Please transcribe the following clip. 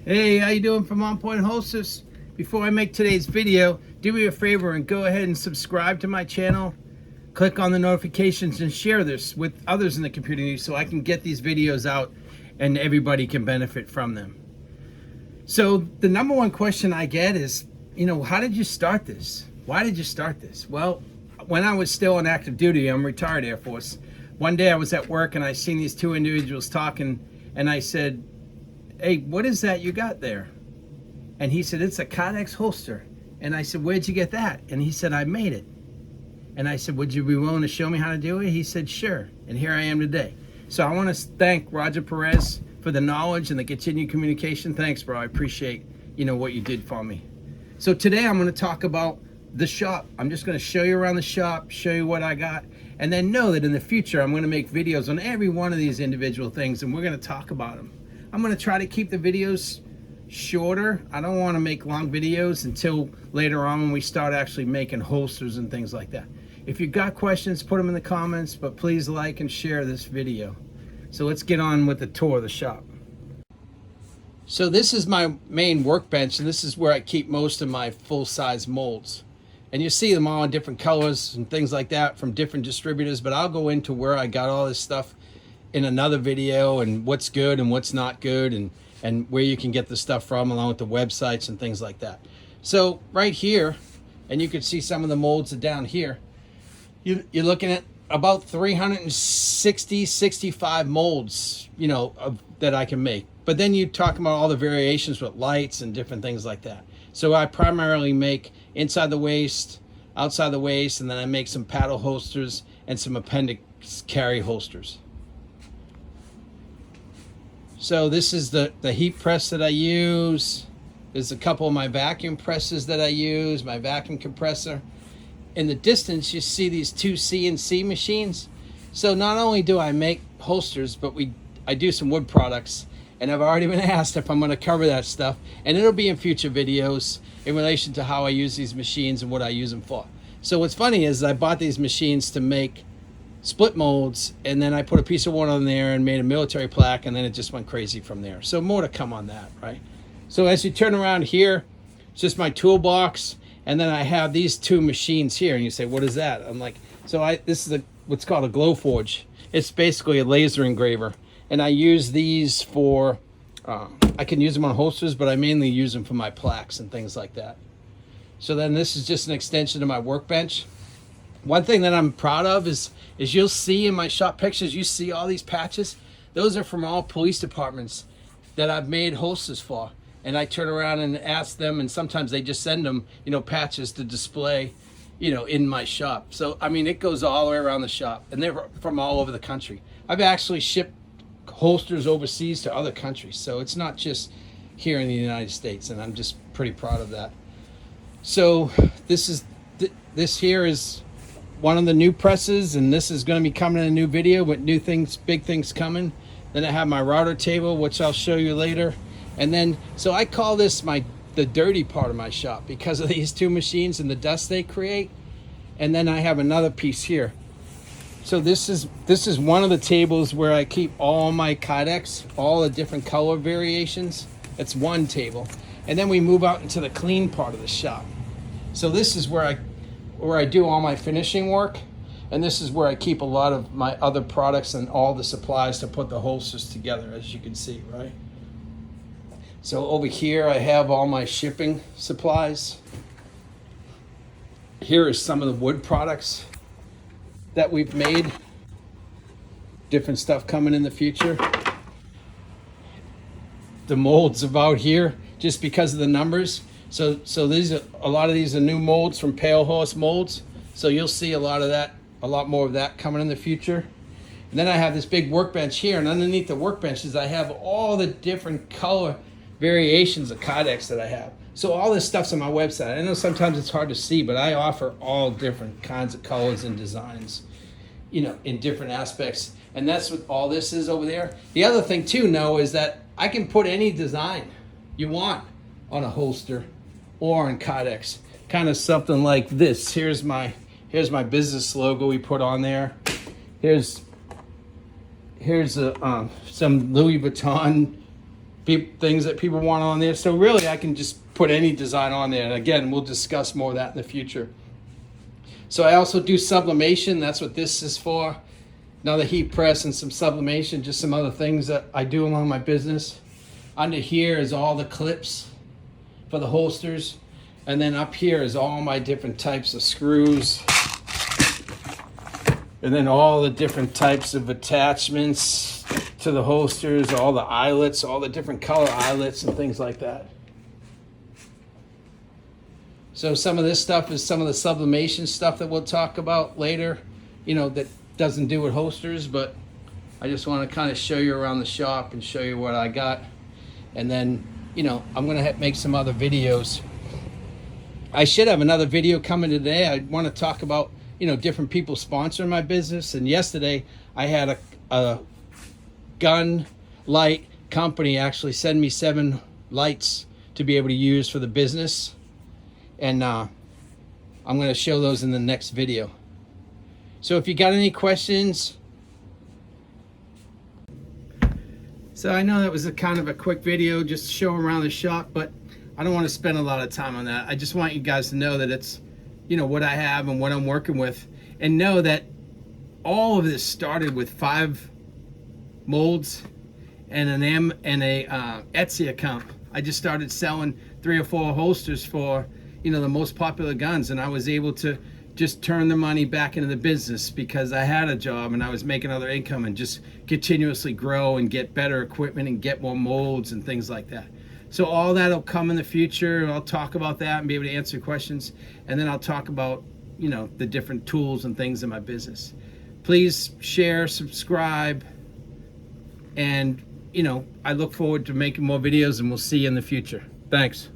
Hey, how you doing from On Point Holsters? Before I make today's video, do me a favor and go ahead and subscribe to my channel. Click on the notifications and share this with others in the community so I can get these videos out and everybody can benefit from them. So the number one question I get is, how did you start this? Why did you start this? Well, when I was still on active duty, I'm retired Air Force. One day I was at work and I seen these two individuals talking, and I said, "Hey, what is that you got there?" And he said, "It's a Kydex holster." And I said, "Where'd you get that?" And he said, "I made it." And I said, "Would you be willing to show me how to do it?" He said, "Sure." And here I am today. So I want to thank Roger Perez for the knowledge and the continued communication. Thanks, bro. I appreciate, what you did for me. So today I'm going to talk about the shop. I'm just going to show you around the shop, show you what I got, and then know that in the future I'm going to make videos on every one of these individual things, and we're going to talk about them. I'm going to try to keep the videos shorter. I don't want to make long videos until later on when we start actually making holsters and things like that. If you've got questions, put them in the comments, but please like and share this video. So let's get on with the tour of the shop. So this is my main workbench, and this is where I keep most of my full-size molds. And you see them all in different colors and things like that from different distributors, but I'll go into where I got all this stuff in another video, and what's good and what's not good, and where you can get the stuff from, along with the websites and things like that. So right here, and you can see some of the molds are down here, you're looking at about 65 molds, that I can make. But then you talk about all the variations with lights and different things like that. So I primarily make inside the waist, outside the waist, and then I make some paddle holsters and some appendix carry holsters. So this is the heat press that I use. There's a couple of my vacuum presses that I use, my vacuum compressor. In the distance, you see these two CNC machines. So not only do I make holsters, but I do some wood products. And I've already been asked if I'm going to cover that stuff. And it'll be in future videos in relation to how I use these machines and what I use them for. So what's funny is I bought these machines to make split molds, and then I put a piece of wood on there and made a military plaque, and then it just went crazy from there. So more to come on that, right? So as you turn around here, it's just my toolbox, and then I have these two machines here, and you say, what is that? I'm like, this is what's called a Glowforge. It's basically a laser engraver, and I use these for, I can use them on holsters, but I mainly use them for my plaques and things like that. So then this is just an extension of my workbench. One thing that I'm proud of is you'll see in my shop pictures, you see all these patches. Those are from all police departments that I've made holsters for. And I turn around and ask them, and sometimes they just send them, patches to display, in my shop. So, it goes all the way around the shop, and they're from all over the country. I've actually shipped holsters overseas to other countries. So it's not just here in the United States, and I'm just pretty proud of that. So this here is one of the new presses, and this is going to be coming in a new video with new things, big things coming. Then I have my router table, which I'll show you later. And then, so I call this the dirty part of my shop because of these two machines and the dust they create. And then I have another piece here. So this is one of the tables where I keep all my Kydex, all the different color variations. It's one table. And then we move out into the clean part of the shop. So this is where I do all my finishing work, and this is where I keep a lot of my other products and all the supplies to put the holsters together, as you can see, right? So over here I have all my shipping supplies. Here is some of the wood products that we've made. Different stuff coming in the future. The molds about here, just because of the numbers. So a lot of these are new molds from Pale Horse Molds. So you'll see a lot more of that coming in the future. And then I have this big workbench here, and underneath the workbenches I have all the different color variations of Kydex that I have. So all this stuff's on my website. I know sometimes it's hard to see, but I offer all different kinds of colors and designs, in different aspects. And that's what all this is over there. The other thing too, is that I can put any design you want on a holster or on Kydex. Kind of something like this. Here's my business logo we put on there. Here's some Louis Vuitton things that people want on there. So really, I can just put any design on there. And again, we'll discuss more of that in the future. So I also do sublimation. That's what this is for. Another heat press and some sublimation, just some other things that I do along my business. Under here is all the clips for the holsters. And then up here is all my different types of screws. And then all the different types of attachments to the holsters, all the eyelets, all the different color eyelets and things like that. So some of this stuff is some of the sublimation stuff that we'll talk about later, you know, that doesn't do with holsters, but I just want to kind of show you around the shop and show you what I got. And then, you know, I'm going to make some other videos. I should have another video coming today. I want to talk about, you know, different people sponsoring my business. And yesterday I had a gun light company actually send me 7 lights to be able to use for the business. And I'm going to show those in the next video. So if you got any questions. So I know that was a kind of a quick video just to show around the shop, but I don't want to spend a lot of time on that. I just want you guys to know that it's, you know, what I have and what I'm working with, and know that all of this started with 5 molds and an Etsy account. I just started selling 3 or 4 holsters for, you know, the most popular guns, and I was able to just turn the money back into the business because I had a job and I was making other income, and just continuously grow and get better equipment and get more molds and things like that. So all that'll come in the future. I'll talk about that and be able to answer questions, and then I'll talk about, you know, the different tools and things in my business. Please share, subscribe, and, you know, I look forward to making more videos, and we'll see you in the future. Thanks.